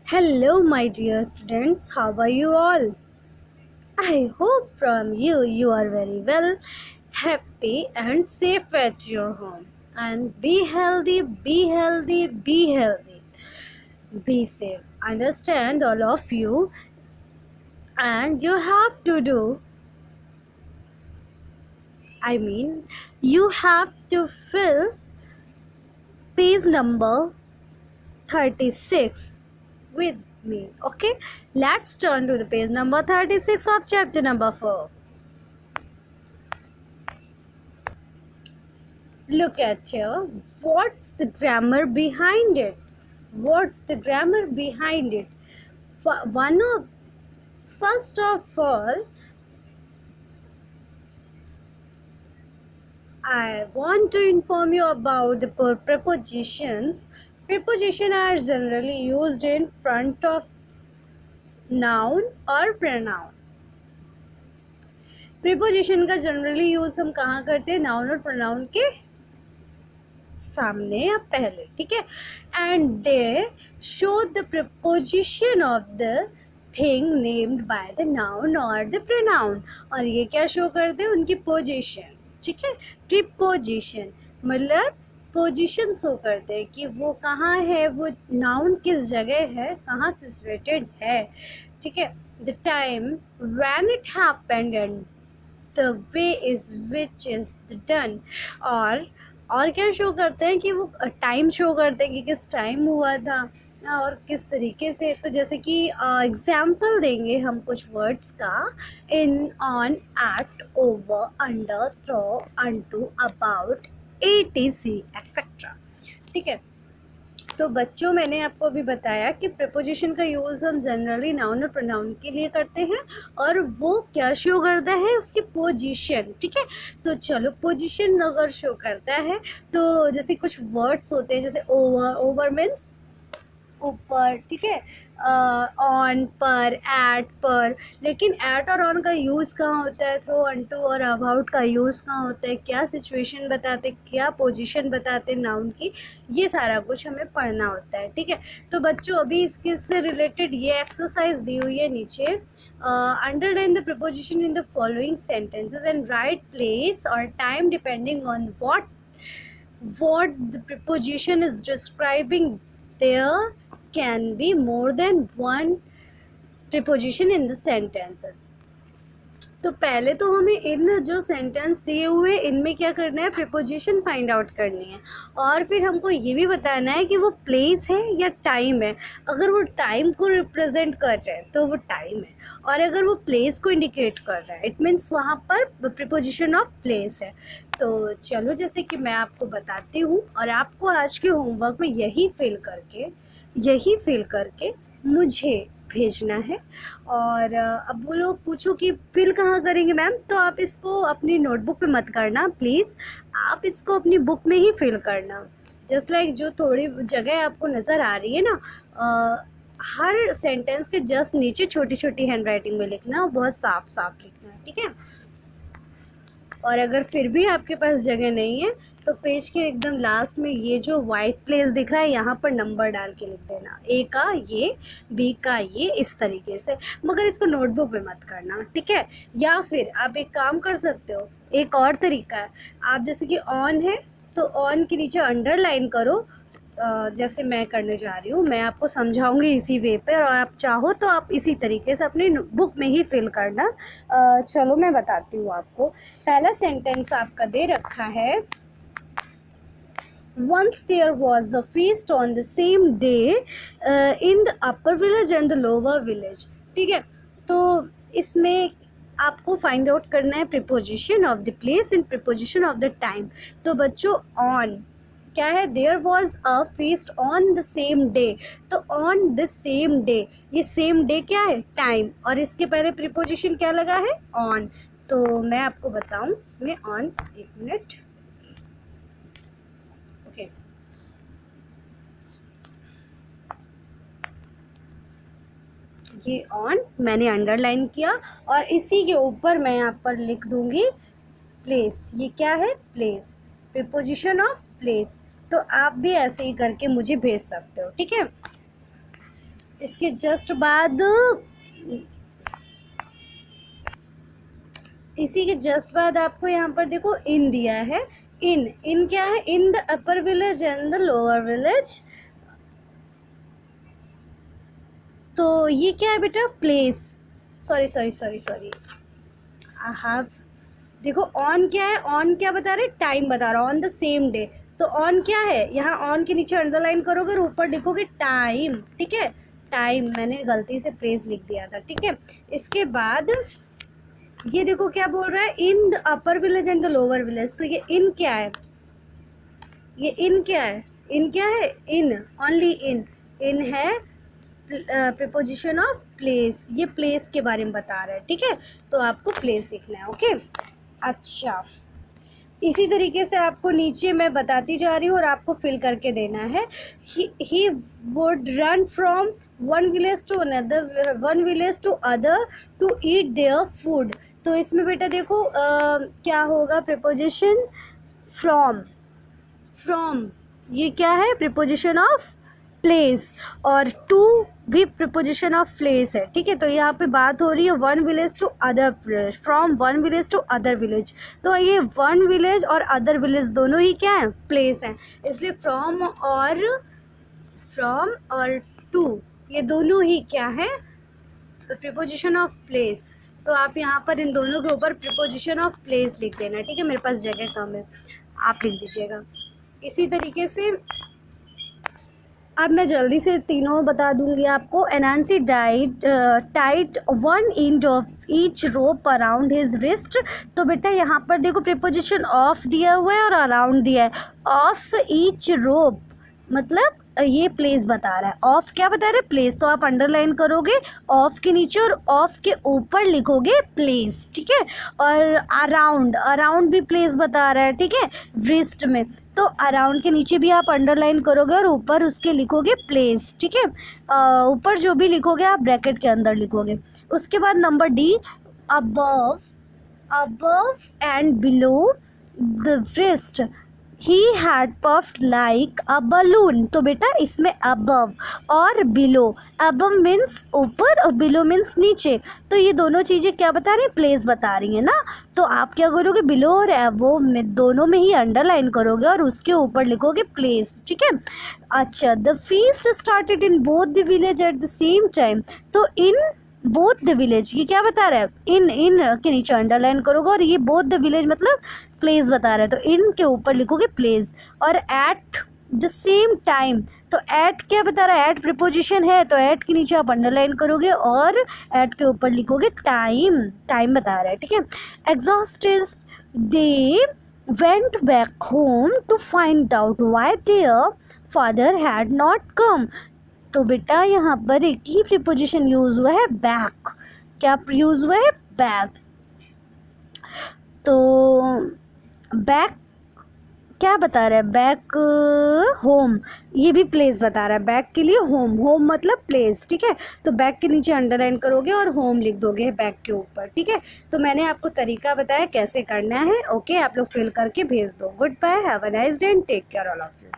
Hello, my dear students. How are you all? I hope from you are very well, happy, and safe at your home. And be healthy, be healthy, be healthy. Be safe. Understand, all of you. And you have to do, you have to fill page number 36 with me. Okay, let's turn to the page number 36 of chapter number 4. Look at here. What's the grammar behind it? What's the grammar behind it? First of all, I want to inform you about the prepositions. Prepositions are generally used in front of noun or pronoun. Preposition का generally use हम कहाँ करते हैं? Noun और pronoun के सामने या पहले, ठीक है. And they show the preposition of the thing named by the noun और द प्रोनाउन. और ये क्या शो करते हैं? उनकी पोजीशन, ठीक है. प्रीपोजिशन मतलब पोजीशन शो करते हैं कि वो कहाँ है, वो नाउन किस जगह है, कहाँ सिचुएटेड है, ठीक है. The time when it happened and the way is which is done. और क्या शो करते हैं कि वो टाइम शो करते हैं कि किस टाइम हुआ था और किस तरीके से. तो जैसे कि एग्जाम्पल देंगे हम कुछ वर्ड्स का. In, on, at, over, under, through, unto, about, etc etcetera, ठीक है. तो बच्चों, मैंने आपको अभी बताया कि प्रीपोजिशन का यूज़ हम जनरली नाउन और प्रोनाउन के लिए करते हैं और वो क्या शो करता है? उसकी पोजीशन, ठीक है. तो चलो, पोजीशन अगर शो करता है तो जैसे कुछ वर्ड्स होते हैं, जैसे ओवर मीन्स ऊपर, ठीक है. ऑन, पर, एट, पर. लेकिन एट और ऑन का यूज़ कहाँ होता है? थ्रो, अनटू और अबाउट का यूज़ कहाँ होता है? क्या सिचुएशन बताते, क्या पोजीशन बताते नाउन की, ये सारा कुछ हमें पढ़ना होता है, ठीक है. तो बच्चों, अभी इसके से रिलेटेड ये एक्सरसाइज दी हुई है नीचे. Underline the preposition in the following sentences and write place और time depending on what the preposition is describing. There can be more than one preposition in the sentences. तो पहले तो हमें इन जो सेंटेंस दिए हुए इनमें क्या करना है? प्रीपोजिशन फाइंड आउट करनी है. और फिर हमको ये भी बताना है कि वो प्लेस है या टाइम है. अगर वो टाइम को रिप्रेजेंट कर रहा है तो वो टाइम है, और अगर वो प्लेस को इंडिकेट कर रहा है इट मीन्स वहाँ पर प्रीपोजिशन ऑफ प्लेस है. तो चलो, जैसे कि मैं आपको बताती हूँ और आपको आज के होमवर्क में यही फिल करके मुझे भेजना है. और अब वो लोग पूछो कि फिल कहाँ करेंगे मैम, तो आप इसको अपनी नोटबुक पे मत करना प्लीज़, आप इसको अपनी बुक में ही फिल करना. जस्ट लाइक जो थोड़ी जगह आपको नज़र आ रही है ना, हर सेंटेंस के जस्ट नीचे छोटी छोटी हैंड राइटिंग में लिखना और बहुत साफ साफ लिखना है, ठीक है. और अगर फिर भी आपके पास जगह नहीं है तो पेज के एकदम लास्ट में ये जो वाइट प्लेस दिख रहा है यहाँ पर नंबर डाल के लिख देना. ए का ये, बी का ये, इस तरीके से. मगर इसको नोटबुक पे मत करना, ठीक है. या फिर आप एक काम कर सकते हो, एक और तरीका है. आप जैसे कि ऑन है तो ऑन के नीचे अंडरलाइन करो, जैसे मैं करने जा रही हूँ. मैं आपको समझाऊंगी इसी वे पे, और आप चाहो तो आप इसी तरीके से अपनी बुक में ही फिल करना. चलो मैं बताती हूँ आपको. पहला सेंटेंस आपका दे रखा है, Once there was a feast on the same day in the upper village and the lower village. ठीक है. तो इसमें आपको फाइंड आउट करना है preposition of the place and preposition of the time. तो बच्चों, ऑन क्या है? There was a feast on the same day. तो ऑन द सेम डे, ये सेम डे क्या है? टाइम. और इसके पहले प्रीपोजिशन क्या लगा है? ऑन. तो मैं आपको बताऊं इसमें ऑन, एक मिनट, ओके. ये ऑन मैंने अंडरलाइन किया और इसी के ऊपर मैं यहाँ पर लिख दूंगी प्लेस. ये क्या है? Place, preposition of place. तो आप भी ऐसे ही करके मुझे भेज सकते हो, ठीक है. इसके जस्ट बाद, इसी के जस्ट बाद आपको यहाँ पर देखो इन दिया है। इन इन क्या है? In the upper village and the lower village. तो ये क्या है बेटा? Place. Sorry sorry sorry sorry, I have, देखो ऑन क्या है? ऑन क्या बता रहे? टाइम बता रहा, ऑन द सेम डे। तो ऑन क्या है? यहाँ ऑन के नीचे अंडरलाइन करोगे और ऊपर लिखोगे टाइम, ठीक है? टाइम, मैंने गलती से प्लेस लिख दिया था, ठीक है? इसके बाद ये देखो क्या बोल रहा है? In the upper village and the lower village. तो ये इन क्या है? ये इन क्या है? इन क्या है? इन, ओनली इन। इन है प्रीपोजिशन ऑफ प्लेस, ये प्लेस के बारे में बता रहा है, ठीक है? तो आपको प्लेस लिखना है, ओके? अच्छा, इसी तरीके से आपको नीचे मैं बताती जा रही हूँ और आपको फिल करके देना है। He would run from one village to another, one village to other to eat their food. तो इसमें बेटा देखो क्या होगा? Preposition from. फ्रॉम ये क्या है? प्रीपोजिशन ऑफ प्लेस, और टू भी प्रीपोजिशन ऑफ प्लेस है, ठीक है? तो यहाँ पे बात हो रही है one village to other village, from one village to other village. तो ये वन विलेज और अदर विलेज दोनों ही क्या है? प्लेस हैं, इसलिए फ्रॉम और टू ये दोनों ही क्या है? Preposition of place. तो आप यहाँ पर इन दोनों के ऊपर प्रीपोजिशन ऑफ प्लेस लिख देना, ठीक है? मेरे पास जगह कम है, आप लिख दीजिएगा। इसी तरीके से अब मैं जल्दी से तीनों बता दूंगी आपको। Anansi tied one end of each rope around his wrist. तो बेटा यहाँ पर देखो प्रीपोजिशन ऑफ दिया हुआ है और अराउंड दिया है। ऑफ ईच रोप मतलब ये प्लेस बता रहा है। ऑफ क्या बता रहा है? प्लेस। तो आप अंडरलाइन करोगे ऑफ के नीचे और ऑफ के ऊपर लिखोगे प्लेस, ठीक है? और अराउंड, अराउंड भी प्लेस बता रहा है, ठीक है? रिस्ट में, तो अराउंड के नीचे भी आप अंडरलाइन करोगे और ऊपर उसके लिखोगे प्लेस, ठीक है? ऊपर जो भी लिखोगे आप ब्रैकेट के अंदर लिखोगे। उसके बाद number D, above, above and below the wrist he had puffed like a balloon. तो बेटा इसमें अबव और बिलो, अबव मीन्स ऊपर और बिलो मीन्स नीचे। तो ये दोनों चीज़ें क्या बता रही हैं? प्लेस बता रही हैं ना। तो आप क्या करोगे? बिलो और अबव में दोनों में ही अंडरलाइन करोगे और उसके ऊपर लिखोगे प्लेस, ठीक है? अच्छा, the feast started in both the village at the same time. तो इन बोथ द विलेज ये क्या बता रहा है? इन के नीचे अंडरलाइन करोगे और ये बोथ द विलेज मतलब प्लेस बता रहा है, तो इन के ऊपर लिखोगे प्लेस। और एट द सेम टाइम, तो एट क्या बता रहा है? एट प्रीपोजिशन है, तो एट के नीचे आप अंडरलाइन करोगे और एट के ऊपर लिखोगे टाइम, टाइम बता रहा है, ठीक है? Exhausted they went back home to find out why their father had not come। तो बेटा यहाँ पर एक ही प्रीपोजिशन यूज हुआ है, बैक। क्या यूज हुआ है? बैक। तो बैक क्या बता रहा है? बैक होम, ये भी प्लेस बता रहा है। बैक के लिए होम, होम मतलब प्लेस, ठीक है? तो बैक के नीचे अंडरलाइन करोगे और होम लिख दोगे बैक के ऊपर, ठीक है? तो मैंने आपको तरीका बताया कैसे करना है, ओके? आप लोग फिल करके भेज दो। Good bye, have a nice day and take care all of you.